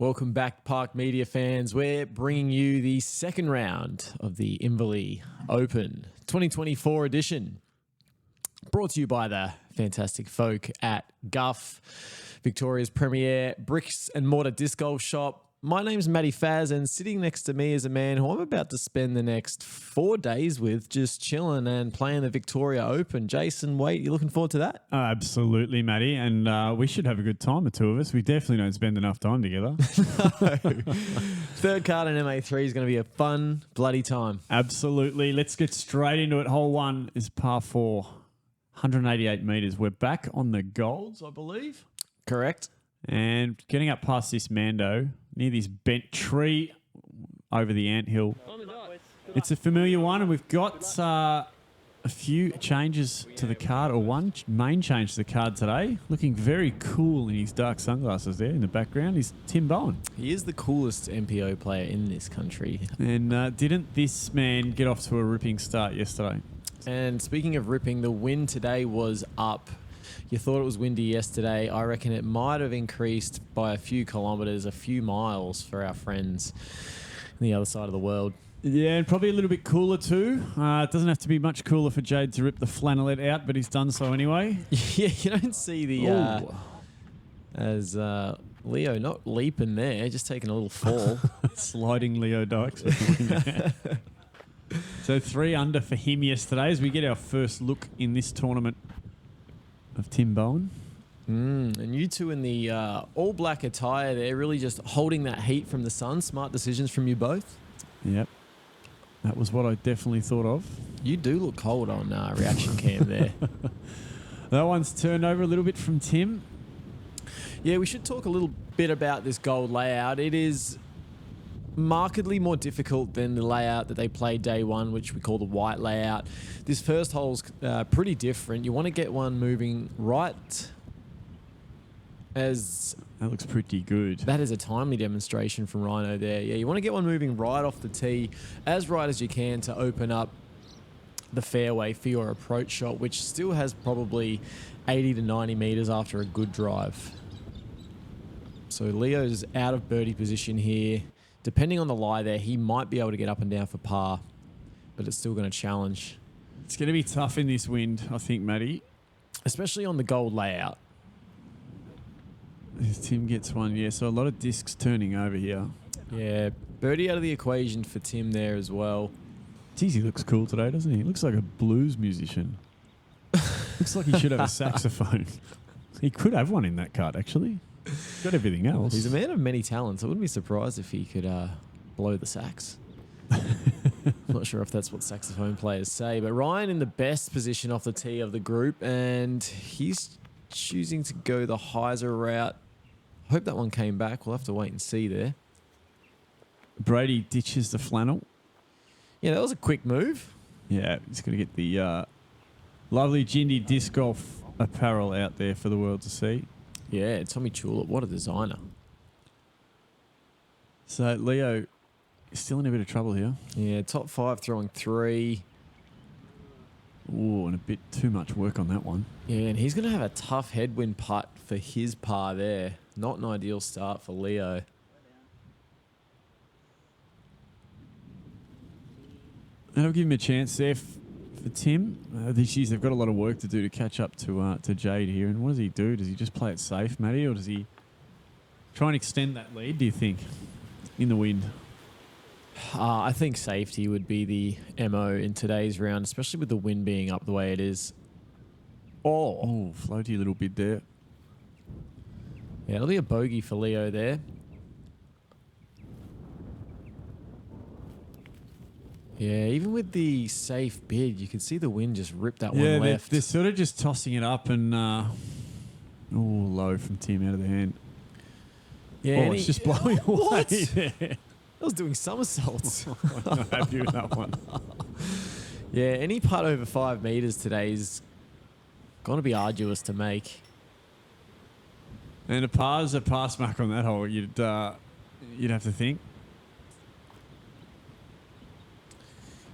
Welcome back, Park Media fans. We're bringing you the second round of the Inverleigh Open 2024 edition. Brought to you by the fantastic folk at Guff, Victoria's premier bricks and mortar disc golf shop. My name's Matty Faz, and sitting next to me is a man who I'm about to spend the next 4 days with, just chilling and playing the Victoria Open. Jason, wait, you looking forward to that? Absolutely, Matty, and we should have a good time, the two of us. We definitely don't spend enough time together. No. Third card in MA3 is going to be a fun, bloody time. Absolutely. Let's get straight into it. Hole 1 is par 4, 188 metres. We're back on the golds, I believe. Correct. And getting up past this Mando, near this bent tree over the anthill. It's a familiar one, and we've got a few changes to the card, or one main change to the card today. Looking very cool in his dark sunglasses there in the background is Tim Bowen. He is the coolest MPO player in this country. And didn't this man get off to a ripping start yesterday? And speaking of ripping, the wind today was up. You thought it was windy yesterday. I reckon it might have increased by a few kilometres, a few miles for our friends on the other side of the world. Yeah, and probably a little bit cooler too. It doesn't have to be much cooler for Jade to rip the flannelette out, but he's done so anyway. Yeah, you don't see the... as Leo not leaping there, just taking a little fall. Sliding Leo Dykes. So 3 under for him yesterday as we get our first look in this tournament of Tim Bowen. And you two in the all-black attire there, really just holding that heat from the sun. Smart decisions from you both. Yep. That was what I definitely thought of. You do look cold on reaction cam there. That one's turned over a little bit from Tim. Yeah, we should talk a little bit about this gold layout. It is markedly more difficult than the layout that they played day one, which we call the white layout. This first hole's pretty different. You want to get one moving right as... That looks pretty good. That is a timely demonstration from Rhino there. Yeah, you want to get one moving right off the tee, as right as you can, to open up the fairway for your approach shot, which still has probably 80 to 90 metres after a good drive. So Leo's out of birdie position here. Depending on the lie there, he might be able to get up and down for par, but it's still going to challenge. It's going to be tough in this wind, I think, Matty. Especially on the gold layout. As Tim gets one, yeah, so a lot of discs turning over here. Yeah, birdie out of the equation for Tim there as well. Geez, he looks cool today, doesn't he? He looks like a blues musician. Looks like he should have a saxophone. He could have one in that card, actually. Got everything else. He's a man of many talents. I wouldn't be surprised if he could blow the sax. Not sure if that's what saxophone players say, but Ryan in the best position off the tee of the group, and he's choosing to go the hyzer route. Hope that one came back. We'll have to wait and see there. Brady ditches the flannel. Yeah, that was a quick move. Yeah, he's going to get the lovely Jindy disc golf apparel out there for the world to see. Yeah, Tommy Tulip, what a designer. So Leo is still in a bit of trouble here. Yeah, top 5 throwing 3. Ooh, and a bit too much work on that one. Yeah, and he's going to have a tough headwind putt for his par there. Not an ideal start for Leo. That'll give him a chance there for Tim. This year they've got a lot of work to do to catch up to Jade here. And what does he do? Does he just play it safe, Matty, or does he try and extend that lead, do you think, in the wind? I think safety would be the MO in today's round, especially with the wind being up the way it is. Oh, floaty little bit there. Yeah, it'll be a bogey for Leo there. Yeah, even with the safe bid, you can see the wind just rip that one left. They're sort of just tossing it up and low from Tim out of the hand. Yeah, it's just blowing away. What? There. I was doing somersaults. I'm not happy with that one. Yeah, any putt over 5 metres today is going to be arduous to make. And a par's a pass mark on that hole, you'd have to think.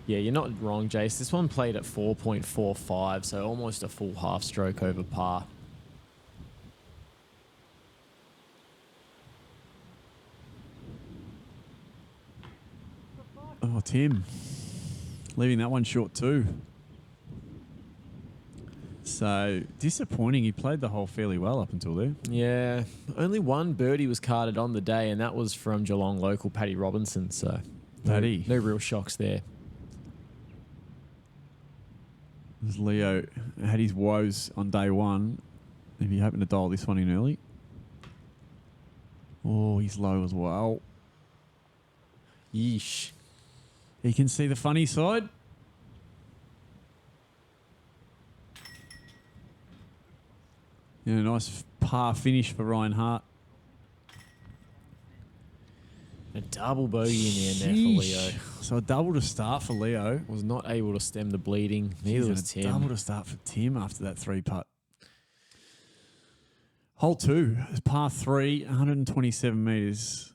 Yeah, you're not wrong, Jace. This one played at 4.45, so almost a full half stroke over par. Oh, Tim. Leaving that one short too. So, disappointing. He played the hole fairly well up until there. Yeah, only one birdie was carded on the day, and that was from Geelong local Paddy Robinson. So, Paddy. no real shocks there. As Leo had his woes on day one. If you happen to dial this one in early. Oh, he's low as well. Yeesh. He can see the funny side. Yeah, a nice par finish for Ryan Hart. A double bogey in there for Leo. So a double to start for Leo. Was not able to stem the bleeding. Neither was A Tim. double to start for Tim after that 3-putt. Hole 2, par 3, 127 metres.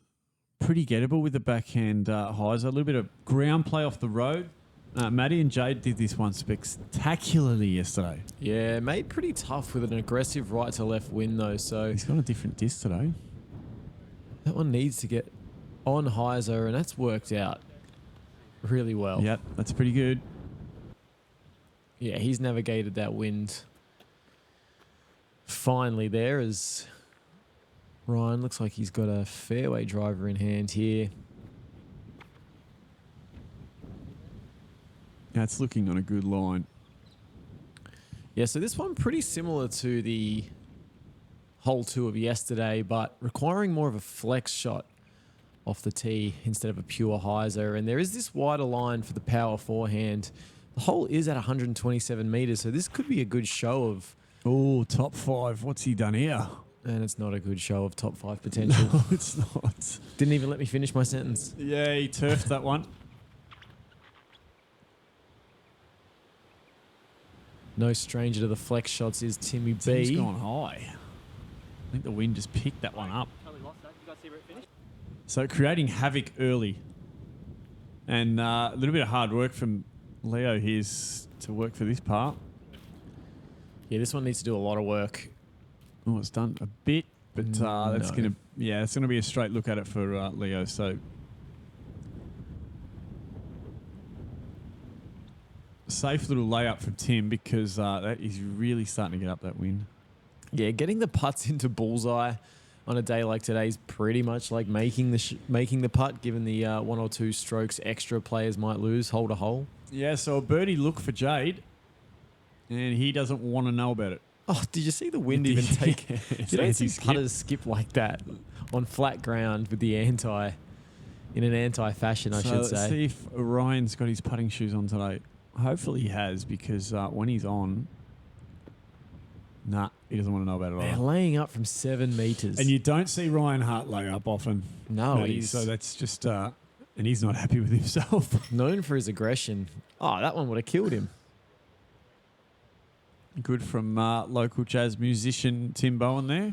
Pretty gettable with the backhand hyzer. A little bit of ground play off the road. Maddie and Jade did this one spectacularly yesterday. Yeah, made pretty tough with an aggressive right to left wind though. So He's got a different disc today. that one needs to get on hyzer, and that's worked out really well. Yep, that's pretty good. Yeah, he's navigated that wind finally there as Ryan looks like he's got a fairway driver in hand here. That's looking on a good line. Yeah, so this one pretty similar to the hole 2 of yesterday, but requiring more of a flex shot off the tee instead of a pure hyzer. And there is this wider line for the power forehand. The hole is at 127 metres, so this could be a good show of... Oh, top 5. What's he done here? And it's not a good show of top 5 potential. No, it's not. Didn't even let me finish my sentence. Yeah, he turfed that one. No stranger to the flex shots is Timmy B. Tim's gone high. I think the wind just picked that one up. So creating havoc early. And a little bit of hard work from Leo here to work for this part. Yeah, this one needs to do a lot of work. Oh, it's done a bit, but that's No. it's gonna be a straight look at it for Leo. So safe little layup from Tim because that is really starting to get up that wind. Yeah, getting the putts into bullseye on a day like today is pretty much like making the putt, given the 1 or 2 strokes extra players might lose hole to hole. Yeah, so a birdie look for Jade, and he doesn't want to know about it. Oh, did you see the wind even take? It's You don't see anti-skip. putters skip like that on flat ground with the in an anti fashion, I So should let's say. see if Ryan's got his putting shoes on today. Hopefully he has, because when he's on, he doesn't want to know about it They're either. laying up from 7 meters. And you don't see Ryan Hart lay up often. No, Matty, he's so that's just, and he's not happy with himself. known for his aggression. Oh, that one would have killed him. Good from local jazz musician Tim Bowen there.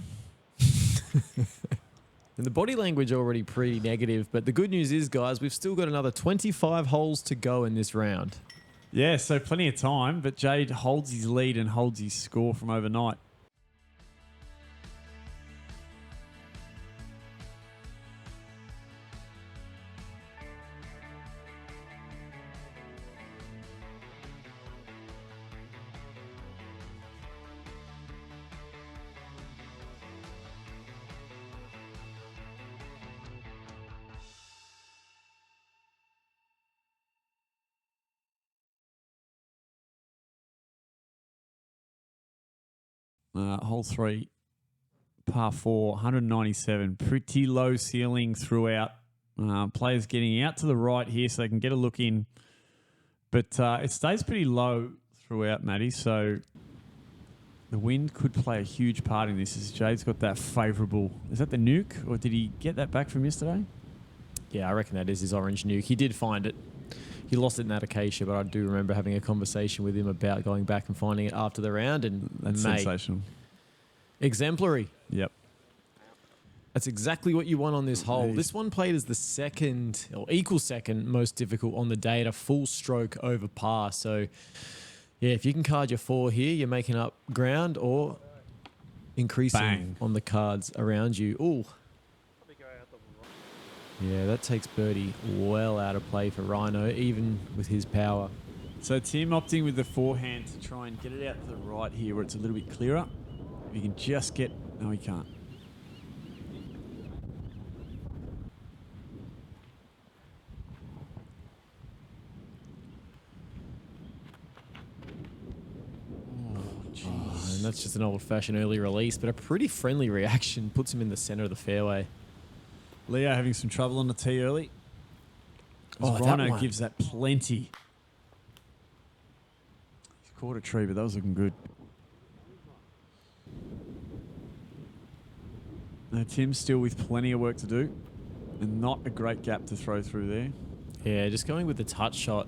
And the body language already pretty negative, but the good news is, guys, we've still got another 25 holes to go in this round. Yeah, so plenty of time, but Jade holds his lead and holds his score from overnight. Hole 3, par 4, 197. Pretty low ceiling throughout. Players getting out to the right here so they can get a look in. But it stays pretty low throughout, Matty. So the wind could play a huge part in this as Jade's got that favourable. Is that the nuke, or did he get that back from yesterday? Yeah, I reckon that is his orange nuke. He did find it. He lost it in that Acacia, but I do remember having a conversation with him about going back and finding it after the round. And That's mate, sensational. exemplary. Yep. That's exactly what you want on this hole. Jeez. This one played as the second, or equal second, most difficult on the day at a full stroke over par. So, yeah, if you can card your 4 here, you're making up ground or increasing Bang. on the cards around you. Ooh. Yeah, that takes birdie well out of play for Rhino, even with his power. So Tim opting with the forehand to try and get it out to the right here where it's a little bit clearer. If you can just get... No, he can't. And that's just an old-fashioned early release, but a pretty friendly reaction. Puts him in the center of the fairway. Leo having some trouble on the tee early. Oh, that Rhino one. gives that plenty. He's caught a tree, but that was looking good. Now, Tim's still with plenty of work to do and not a great gap to throw through there. Yeah, just going with the touch shot.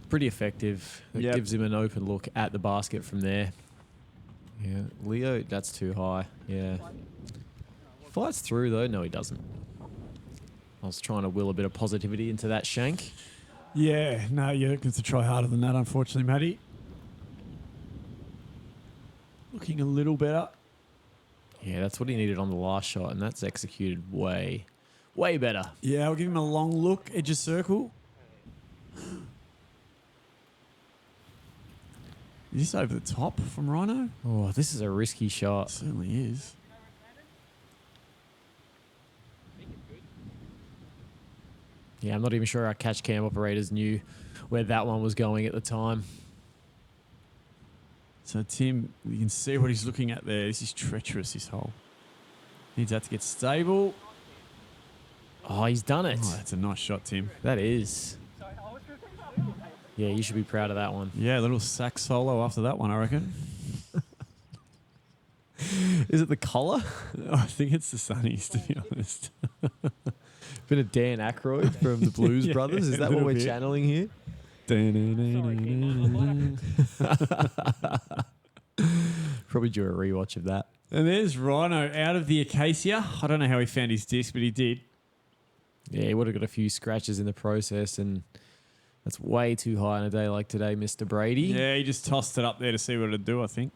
Pretty effective. It Yep. gives him an open look at the basket from there. Yeah, Leo, that's too high. Yeah. Fights through, though. No, he doesn't. I was trying to will a bit of positivity into that shank. Yeah, no, you're going to try harder than that, unfortunately, Matty. Looking a little better. Yeah, that's what he needed on the last shot, and that's executed way better. Yeah, I'll give him a long look, edge of circle. Is this over the top from Rhino? Oh, this is a risky shot. It certainly is. Yeah, I'm not even sure our catch cam operators knew where that one was going at the time. So, Tim, you can see what he's looking at there. This is treacherous, this hole. Needs that to get stable. Oh, he's done it. Oh, that's a nice shot, Tim. That is. Yeah, you should be proud of that one. Yeah, a little sax solo after that one, I reckon. Is it the collar? I think it's the Sunnies, to be honest. Bit of Dan Aykroyd from the Blues Yeah, Brothers. Is a that what little we're bit. channeling here? Probably do a rewatch of that. And there's Rhino out of the Acacia. I don't know how he found his disc, but he did. Yeah, he would have got a few scratches in the process, and that's way too high on a day like today, Mr. Brady. Yeah, he just tossed it up there to see what it'd do, I think.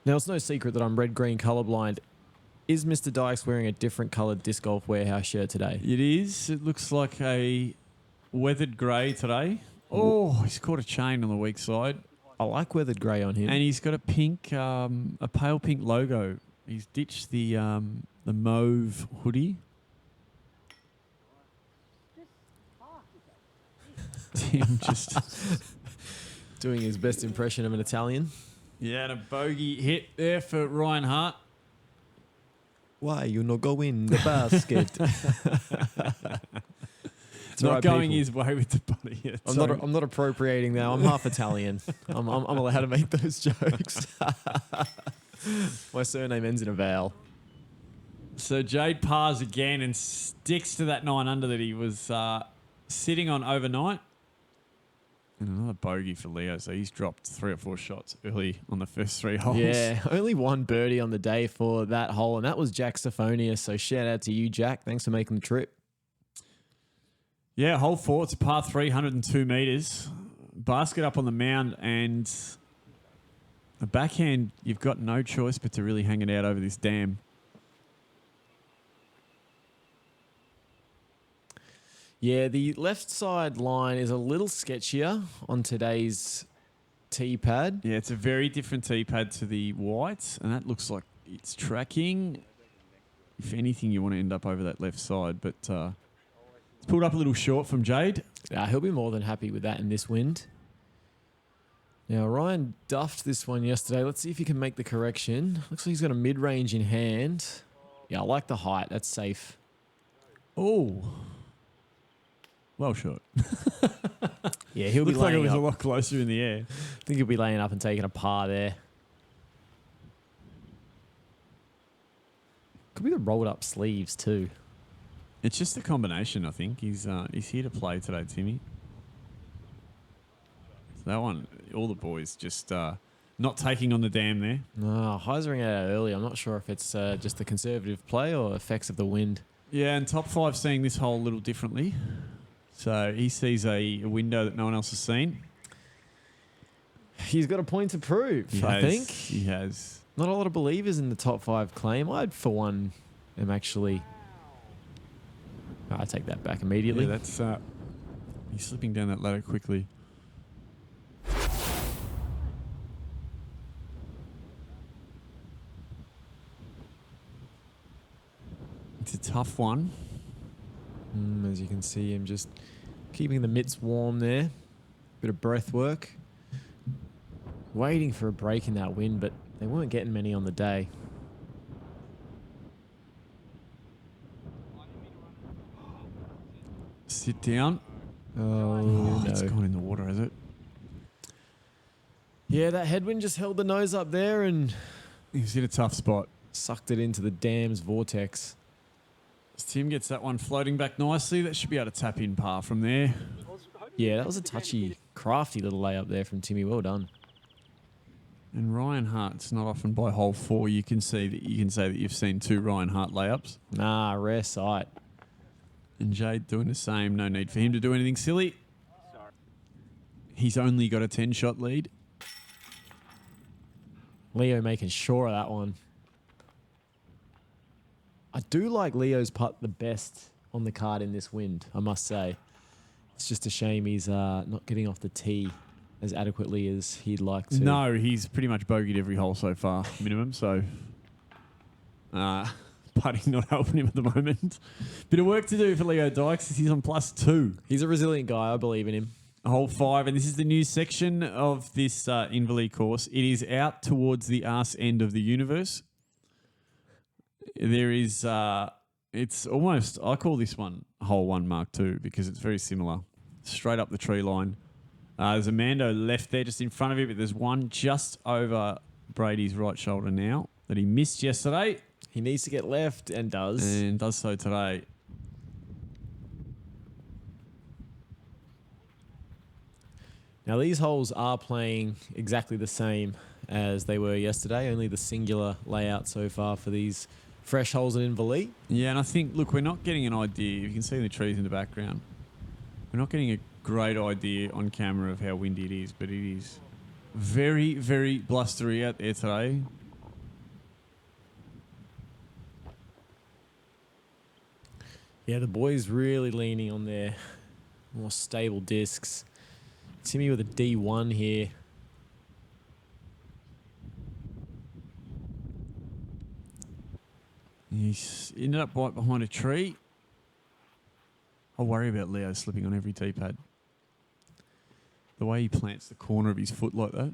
Now, it's no secret that I'm red-green colorblind. Is Mr. Dykes wearing a different coloured Disc Golf Warehouse shirt today? It is. It looks like a weathered grey today. Oh, he's caught a chain on the weak side. I like weathered grey on him. And he's got a pink, a pale pink logo. He's ditched the mauve hoodie. Tim just... doing his best impression of an Italian. Yeah, and a bogey hit there for Ryan Hart. Why you not go in the basket? It's not right, going people. his way with the body yet. I'm not appropriating now. I'm half Italian. I'm allowed to make those jokes. My surname ends in a vowel. So Jade pars again and sticks to that 9 under that he was sitting on overnight. And another bogey for Leo. So he's dropped 3 or 4 shots early on the first 3 holes. Yeah, only one birdie on the day for that hole, and that was Jack Stephonius. So shout out to you, Jack. Thanks for making the trip. Yeah, hole 4. It's a par 3, 102 metres. Basket up on the mound, and a backhand, you've got no choice but to really hang it out over this dam. Yeah, the left side line is a little sketchier on today's tee pad. Yeah, it's a very different tee pad to the white, and that looks like it's tracking. If anything, you want to end up over that left side, but it's pulled up a little short from Jade. He'll be more than happy with that in this wind. Now, Ryan duffed this one yesterday. Let's see if he can make the correction. Looks like he's got a mid-range in hand. Yeah, I like the height. That's safe. Oh. Well shot. Yeah, he'll be Looks like it laying was a up. lot closer in the air. I think he'll be laying up and taking a par there. Could be the rolled up sleeves too. It's just a combination, I think. He's here to play today, Timmy. So that one, all the boys just not taking on the dam there. No, Heisering out early. I'm not sure if it's just the conservative play or effects of the wind. Yeah, and top 5 seeing this hole a little differently. So he sees a window that no one else has seen. He's got a point to prove, I think. He has. Not a lot of believers in the top 5 claim. I, for one, am actually... I take that back immediately. Yeah, that's... he's slipping down that ladder quickly. It's a tough one. As you can see, him just keeping the mitts warm there. Bit of breath work. Waiting for a break in that wind, but they weren't getting many on the day. Sit down. Oh, no. It's gone in the water, has it? Yeah, that headwind just held the nose up there and He's in a tough spot. sucked it into the dam's vortex. As Tim gets that one floating back nicely, that should be able to tap in par from there. Yeah, that was a touchy, crafty little layup there from Timmy. Well done. And Ryan Hart's not often by hole 4. You can say that you've seen 2 Ryan Hart layups. Nah, rare sight. And Jade doing the same. No need for him to do anything silly. He's only got a 10-shot lead. Leo making sure of that one. I do like Leo's putt the best on the card in this wind, I must say. It's just a shame he's not getting off the tee as adequately as he'd like to. No, he's pretty much bogeyed every hole so far, minimum. So, putting not helping him at the moment. Bit of work to do for Leo Dykes. He's on +2. He's a resilient guy. I believe in him. Hole 5, and this is the new section of this Inverleigh course. It is out towards the arse end of the universe. There is, it's almost, I call this one hole 1 Mark 2 because it's very similar. Straight up the tree line. There's a Mando left there just in front of him, but there's one just over Brady's right shoulder now that he missed yesterday. He needs to get left and does. And does so today. Now, these holes are playing exactly the same as they were yesterday, only the singular layout so far for these fresh holes in Inverleigh. Yeah, and I think, look, we're not getting an idea. You can see the trees in the background. We're not getting a great idea on camera of how windy it is, but it is very, very blustery out there today. Yeah, the boys really leaning on their more stable discs. Timmy with a D1 here. He's ended up right behind a tree. I worry about Leo slipping on every tee pad. The way he plants the corner of his foot like that.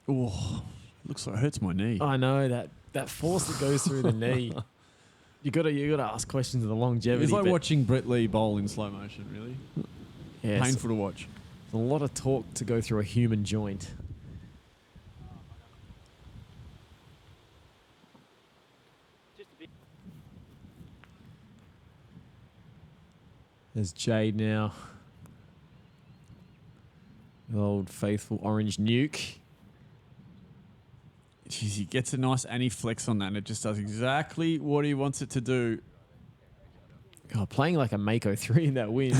Oh, looks like it hurts my knee. I know that force that goes through the knee. You gotta ask questions of the longevity. It's like watching Brett Lee bowl in slow motion, really. Yeah, Painful to watch. a lot of torque to go through a human joint. There's Jade now. The old faithful orange nuke. Jeez, he gets a nice anti-flex on that and it just does exactly what he wants it to do. God, playing like a Mako 3 in that wind.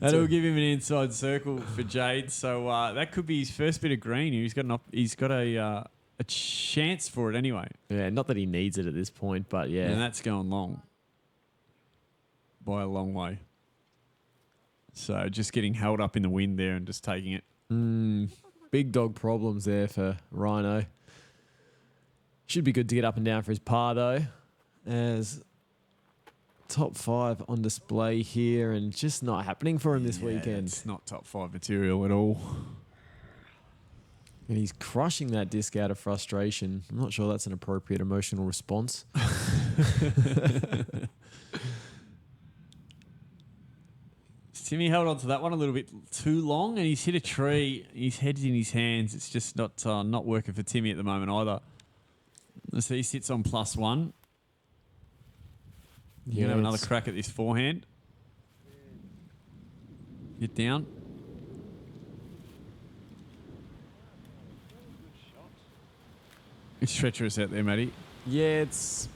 That'll give him an inside circle for Jade. So that could be his first bit of green. He's got a chance for it anyway. Yeah, not that he needs it at this point, but yeah. And that's going long. By a long way. So just getting held up in the wind there and just taking it. Big dog problems there for Rhino. Should be good to get up and down for his par though. As top 5 on display here and just not happening for him this weekend. It's not top 5 material at all. And he's crushing that disc out of frustration. I'm not sure that's an appropriate emotional response. Timmy held on to that one a little bit too long and he's hit a tree. His head's in his hands. It's just not working for Timmy at the moment either. So he sits on +1. You're going to have another crack at this forehand. Get down. It's treacherous out there, Matty. Yeah, it's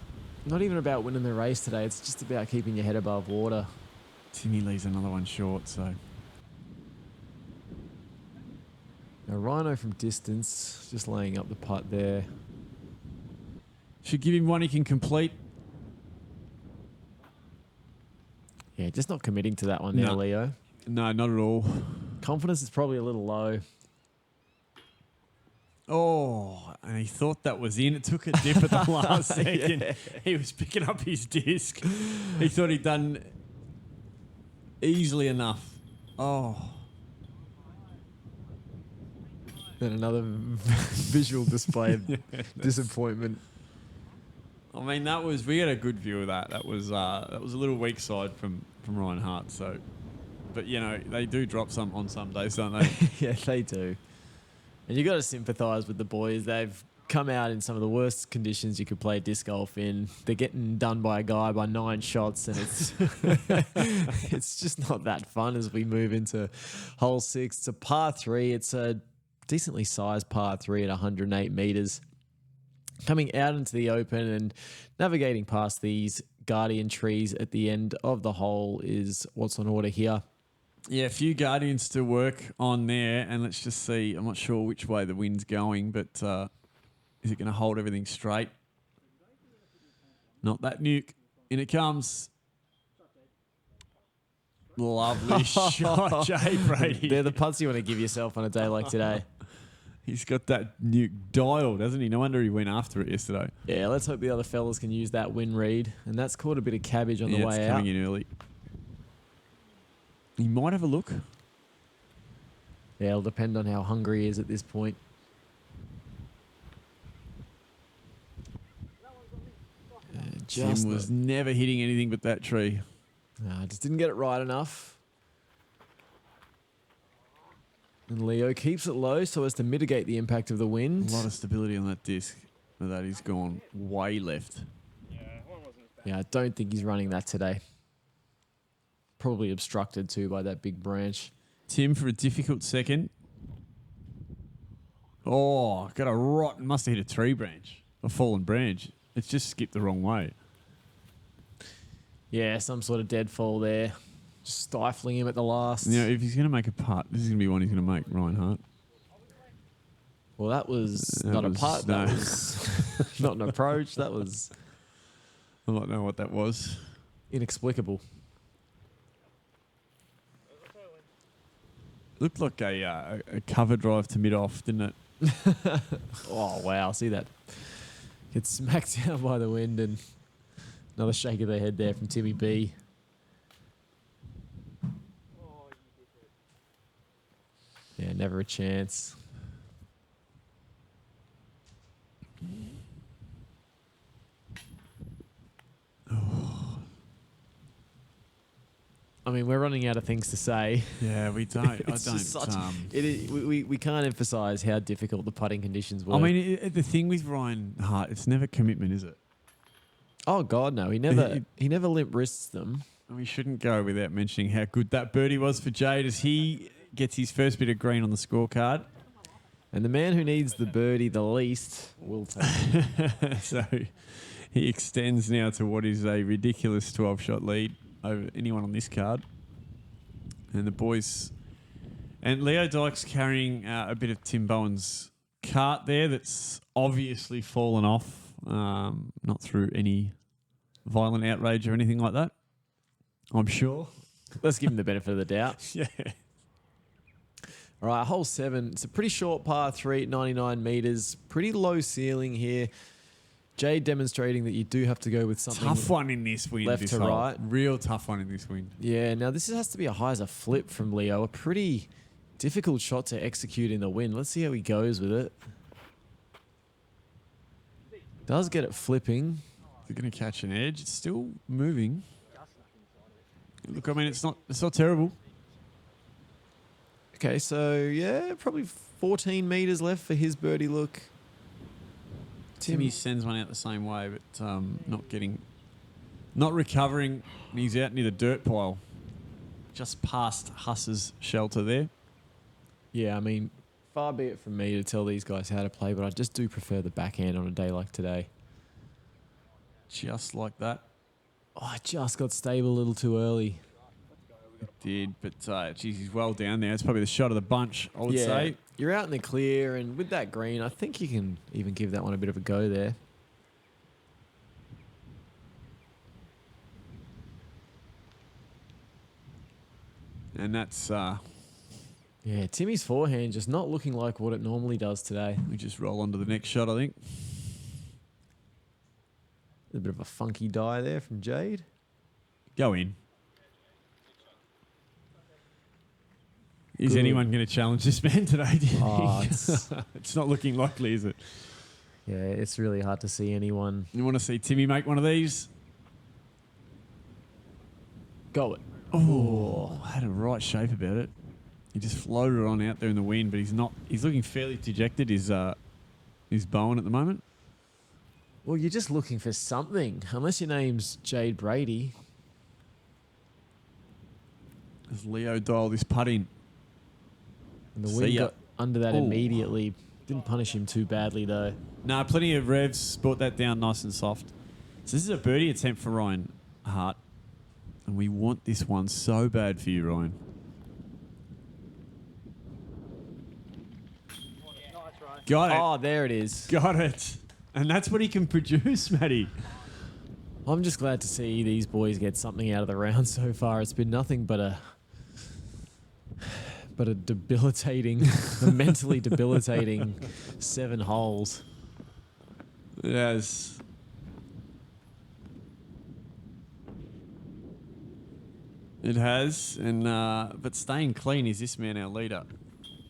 not even about winning the race today. It's just about keeping your head above water. Timmy leaves another one short, so. Now, Rhino from distance, just laying up the putt there. Should give him one he can complete. Yeah, just not committing to that one there, No. Leo. No, not at all. Confidence is probably a little low. Oh, and he thought that was in. It took a dip at the last second. Yeah. He was picking up his disc. He thought he'd done easily enough. Oh. Then another visual display of disappointment. I mean, we had a good view of that. That was a little weak side from Ryan Hart. So, but you know, they do drop some on some days, don't they? Yeah, they do. And you got to sympathise with the boys. They've come out in some of the worst conditions you could play disc golf in. They're getting done by a guy by 9 shots, and it's it's just not that fun as we move into hole 6. It's a par 3. It's a decently sized par 3 at 108 metres. Coming out into the open and navigating past these guardian trees at the end of the hole is what's on order here. Yeah, a few guardians to work on there, and let's just see. I'm not sure which way the wind's going, but is it going to hold everything straight? Not that nuke. In it comes. Lovely shot, Jay Brady. They're the putts you want to give yourself on a day like today. He's got that nuke dialed, hasn't he? No wonder he went after it yesterday. Yeah, let's hope the other fellas can use that wind read, and that's caught a bit of cabbage on the way it's out. coming in early. He might have a look. Yeah, it'll depend on how hungry he is at this point. Tim was never hitting anything but that tree. Just didn't get it right enough. And Leo keeps it low so as to mitigate the impact of the wind. A lot of stability on that disc. But that he's gone way left. Yeah, I don't think he's running that today. Probably obstructed too by that big branch. Tim for a difficult second. Oh, got a rotten. Must have hit a tree branch. A fallen branch. It's just skipped the wrong way. Yeah, some sort of dead fall there. Just stifling him at the last. You know, if he's going to make a putt, this is going to be one he's going to make, Ryan Hart. Well, that was not a putt. No. That was not an approach. That was I don't know what that was. inexplicable. Looked like a cover drive to mid-off, didn't it? Oh, wow. See that? Gets smacked down by the wind, and another shake of the head there from Timmy B. Yeah, never a chance. I mean, we're running out of things to say. Yeah, we don't. I It's just don't. such- we can't emphasize how difficult the putting conditions were. I mean, the thing with Ryan Hart, it's never commitment, is it? oh God, no, he never limp wrists them. And we shouldn't go without mentioning how good that birdie was for Jade as he gets his first bit of green on the scorecard. And the man who needs the birdie the least will take it. So he extends now to what is a ridiculous 12-shot lead over anyone on this card. And the boys... And Leo Dyke's carrying a bit of Tim Bowen's cart there that's obviously fallen off, not through any violent outrage or anything like that, I'm sure. Let's give him the benefit of the doubt. Yeah. All right, hole 7. It's a pretty short par 3 at 99 metres. Pretty low ceiling here. Jade demonstrating that you do have to go with something Tough one in this wind. left this to hole. right. Real tough one in this wind. Yeah, now this has to be a hyzer flip from Leo. A pretty difficult shot to execute in the wind. Let's see how he goes with it. Does get it flipping. They're going to catch an edge. It's still moving. Look, I mean, it's not terrible. Okay, so yeah, probably 14 metres left for his birdie look. Timmy sends one out the same way, but not recovering. He's out near the dirt pile, just past Huss's shelter there. Yeah, I mean, far be it from me to tell these guys how to play, but I just do prefer the backhand on a day like today. Just like that. Oh, I just got stable a little too early. It did, but geez, he's well down there. It's probably the shot of the bunch, I would say. You're out in the clear, and with that green, I think you can even give that one a bit of a go there. And that's, Yeah, Timmy's forehand just not looking like what it normally does today. we just roll on to the next shot, I think. A bit of a funky die there from Jade. Go in. Is Good. anyone going to challenge this man today, do you Oh, think? it's, It's not looking likely, is it? yeah, it's really hard to see anyone You want to see Timmy make one of these? go it. Oh, had a right shape about it. He just floated on out there in the wind, but he's not. He's looking fairly dejected. He's Bowen at the moment. Well, you're just looking for something, unless your name's Jade Brady. As Leo dialed this putt in. And the See wind ya. got under that Ooh. immediately. Didn't punish him too badly, though. No, plenty of revs. Brought that down nice and soft. So this is a birdie attempt for Ryan Hart. And we want this one so bad for you, Ryan. Got it. Oh, there it is. Got it. And that's what he can produce, Matty. I'm just glad to see these boys get something out of the round so far. It's been nothing but a debilitating, a mentally debilitating 7 holes. Yes. It has, and but staying clean is this man our leader.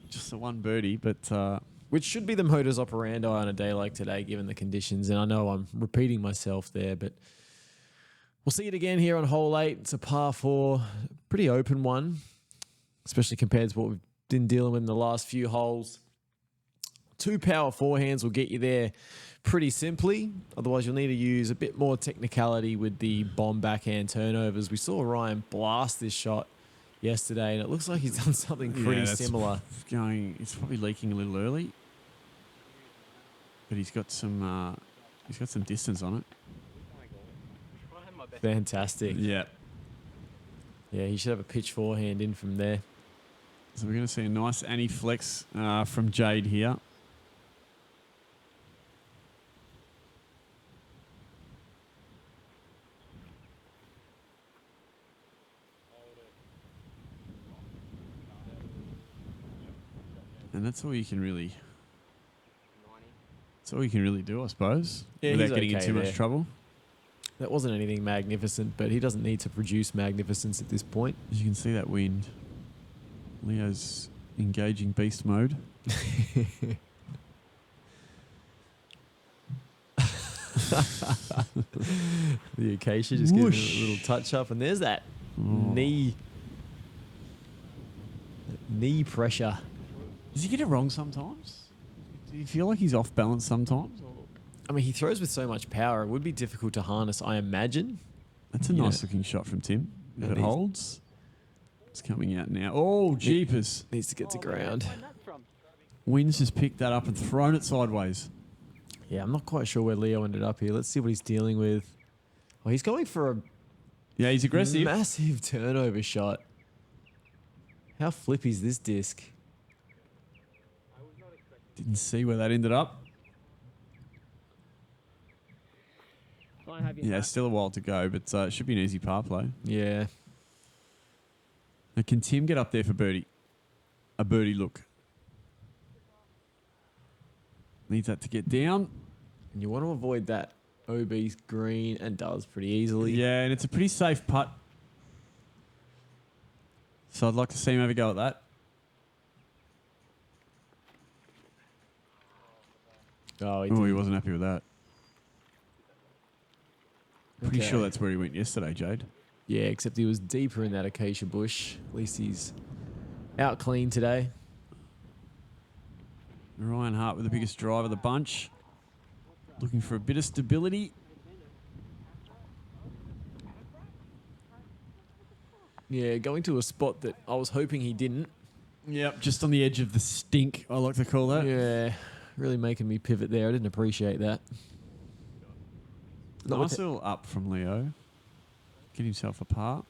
Just the one birdie, but Which should be the modus operandi on a day like today, given the conditions. And I know I'm repeating myself there, but we'll see it again here on hole 8. It's a par 4, pretty open one, especially compared to what we've been dealing with in the last few holes. 2 power forehands will get you there pretty simply. Otherwise, you'll need to use a bit more technicality with the bomb backhand turnovers. We saw Ryan blast this shot yesterday, and it looks like he's done something pretty that's similar. It's probably leaking a little early, but he's got some distance on it. Fantastic. Yeah. Yeah, he should have a pitch forehand in from there. So we're going to see a nice Annie flex from Jade here. And that's all you can really. That's all you can really do, I suppose, Yeah, without he's getting in okay too much there. trouble. That wasn't anything magnificent, but he doesn't need to produce magnificence at this point. As you can see that wind. Leo's engaging beast mode. The acacia just giving it Whoosh. a little touch up, and there's that Oh. knee pressure. Does he get it wrong sometimes? Do you feel like he's off balance sometimes? I mean, he throws with so much power; it would be difficult to harness, I imagine. That's a Yeah. nice looking shot from Tim. If And it he's- holds. It's coming out now. Oh, jeepers. Needs to get to ground. Wind's just picked that up and thrown it sideways. Yeah, I'm not quite sure where Leo ended up here. Let's see what he's dealing with. Well, he's going for a Yeah, he's aggressive. massive turnover shot. How flippy is this disc? Didn't see where that ended up. Yeah, still a while to go, but it should be an easy par play. Yeah. Now, can Tim get up there for birdie? A birdie look. Needs that to get down. And you want to avoid that OB green, and does pretty easily. Yeah, and it's a pretty safe putt. So I'd like to see him have a go at that. Oh, he Oh, he didn't. wasn't happy with that. Pretty Okay. sure that's where he went yesterday, Jade. Yeah, except he was deeper in that acacia bush. At least he's out clean today. Ryan Hart with the biggest drive of the bunch. Looking for a bit of stability. Yeah, going to a spot that I was hoping he didn't. Yep, just on the edge of the stink, I like to call that. Yeah, really making me pivot there. I didn't appreciate that. Not with Nice little up from Leo. Get himself a par.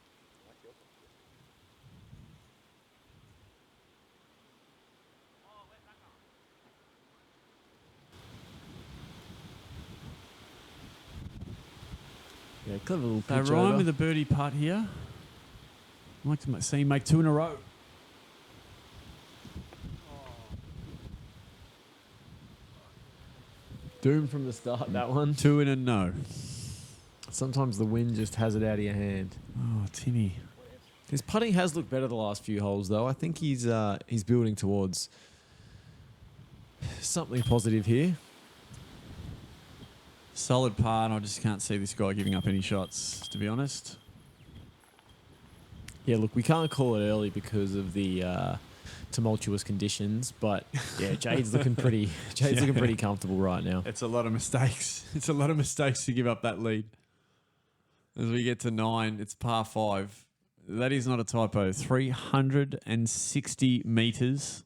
Yeah, clever little They pitch rhyme over. with a birdie putt here. I'd like to see him make 2 in a row. Doom from the start, that one. 2 in a no. Sometimes the wind just has it out of your hand. Oh, Timmy. His putting has looked better the last few holes, though. I think he's building towards something positive here. Solid par, and I just can't see this guy giving up any shots, to be honest. Yeah, look, we can't call it early because of the tumultuous conditions, but yeah, Jade's looking pretty. Jade's looking pretty comfortable right now. It's a lot of mistakes. It's a lot of mistakes to give up that lead. As we get to 9, it's par 5. That is not a typo. 360 meters,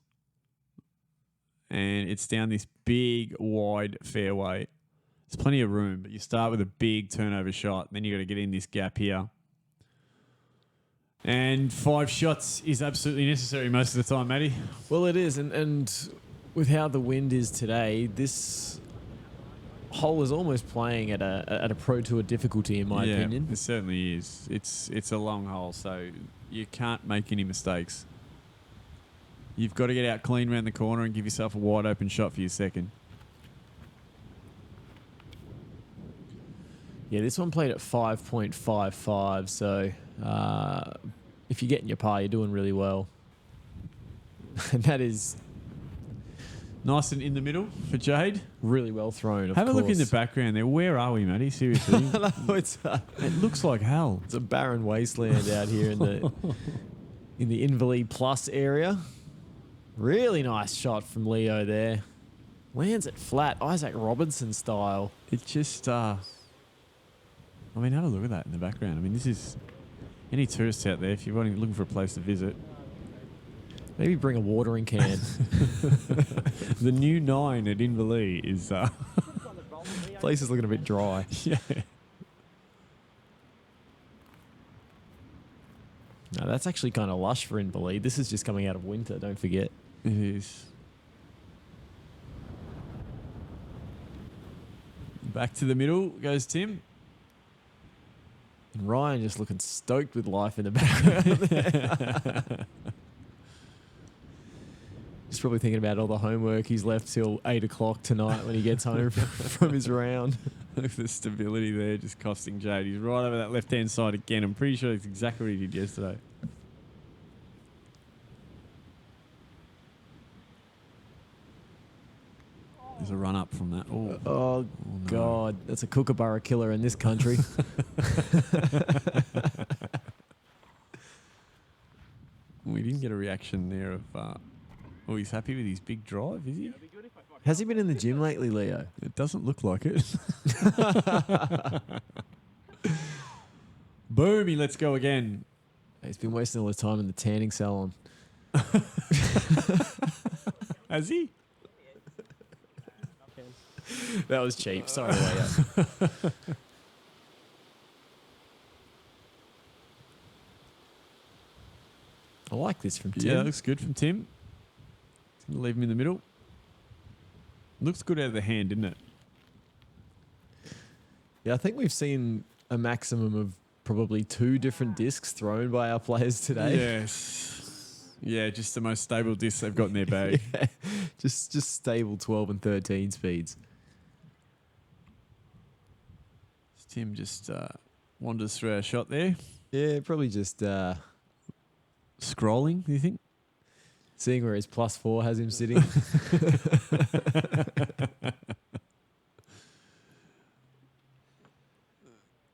and it's down this big, wide fairway. There's plenty of room, but you start with a big turnover shot. Then you got to get in this gap here. And 5 shots is absolutely necessary most of the time, Matty. Well, it is, and with how the wind is today, this hole is almost playing at a Pro Tour difficulty, in my opinion. It certainly is. It's a long hole, so you can't make any mistakes. You've got to get out clean around the corner and give yourself a wide open shot for your second. Yeah, this one played at 5.55, so if you're getting your par, you're doing really well. And that is Nice and in the middle for Jade. really well thrown, of Have a look in the course. background there. Where are we, Matty? Seriously. No, it's It looks like hell. a barren wasteland out here in the Inverleigh Plus area. Really nice shot from Leo there. Lands it flat, Isaac Robinson style. It just, I mean, have a look at that in the background. I mean, this is any tourists out there, if you're looking for a place to visit. Maybe bring a watering can. The new 9 at Inverleigh is, Place is looking a bit dry. yeah. No, that's actually kind of lush for Inverleigh. This is just coming out of winter, don't forget. It is. Back to the middle goes Tim. And Ryan just looking stoked with life in the background. He's probably thinking about all the homework he's left till 8 o'clock tonight when he gets home from his round. Look at the stability there, just costing Jade. He's right over that left-hand side again. I'm pretty sure it's exactly what he did yesterday. There's a run-up from that. Oh, Oh, God. That's a kookaburra killer in this country. We didn't get a reaction there of... oh, he's happy with his big drive, is he? Has he been in the gym lately, Leo? It doesn't look like it. Boom, he lets go again. He's been wasting all his time in the tanning salon. Has he? That was cheap. Sorry, Leo. I like this from Tim. Yeah, that looks good from Tim. Gonna leave him in the middle. Looks good out of the hand, didn't it? Yeah, I think we've seen a maximum of probably 2 different discs thrown by our players today. Yes. Yeah, just the most stable discs they've got in their bag. Yeah, just stable 12 and 13 speeds. Tim just wanders through our shot there. Yeah, probably just Scrolling, do you think? seeing where his +4 has him sitting.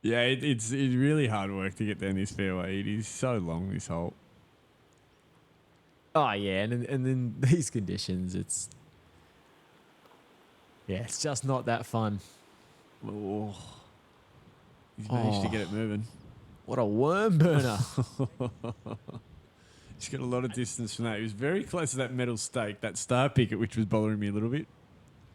Yeah, it's really hard work to get down this fairway. It is so long, this hole. Oh, yeah, and in these conditions, it's just not that fun. Oh. He's managed to get it moving. What a worm burner. He's got a lot of distance from that. He was very close to that metal stake, that star picket, which was bothering me a little bit.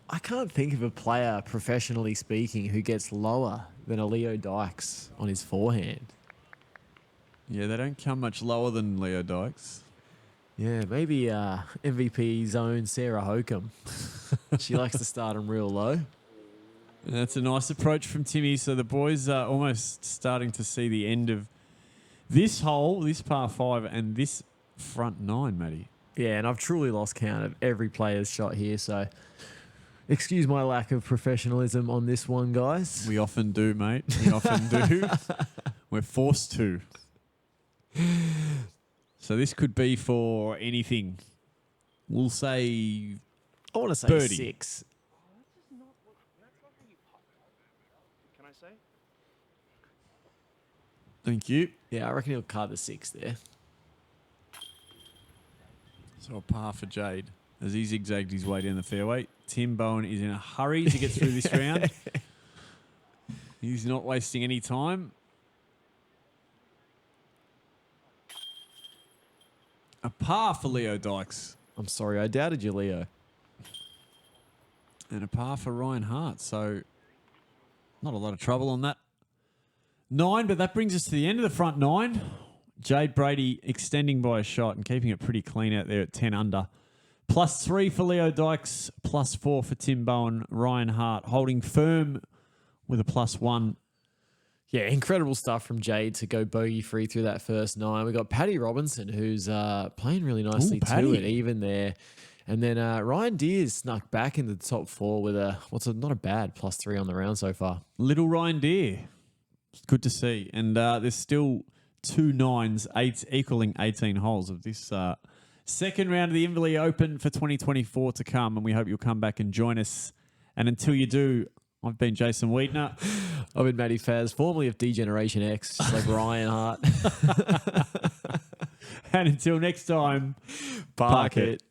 I can't think of a player, professionally speaking, who gets lower than a Leo Dykes on his forehand. Yeah, they don't come much lower than Leo Dykes. Yeah, maybe MVP's own Sarah Hokum. She likes to start them real low. That's a nice approach from Timmy. So the boys are almost starting to see the end of this hole, this par 5, and this front 9, Matty. Yeah, and I've truly lost count of every player's shot here, so excuse my lack of professionalism on this one, guys. We often do, mate. We often do. We're forced to. So this could be for anything. We'll say I want to say birdie. 6. Can I say? Thank you. Yeah, I reckon he'll card the 6 there. So a par for Jade as he zigzagged his way down the fairway. Tim Bowen is in a hurry to get through this round. He's not wasting any time. A par for Leo Dykes. I'm sorry, I doubted you, Leo. And a par for Ryan Hart. So not a lot of trouble on that 9, but that brings us to the end of the front 9. Jade Brady extending by a shot and keeping it pretty clean out there at 10 under. +3 for Leo Dykes, +4 for Tim Bowen. Ryan Hart holding firm with a +1. Yeah, incredible stuff from Jade to go bogey free through that first 9. We got Paddy Robinson, who's playing really nicely too, at even there. And then Ryan Deere snuck back into the top 4 with not a bad +3 on the round so far. Little Ryan Deere. It's good to see. And there's still 2 9s, 8 equaling 18 holes of this second round of the Inverleigh Open for 2024 to come. And we hope you'll come back and join us. And until you do, I've been Jason Wiedner. I've been Matty Faz, formerly of D-Generation X, just like Ryan Hart. And until next time, Park it.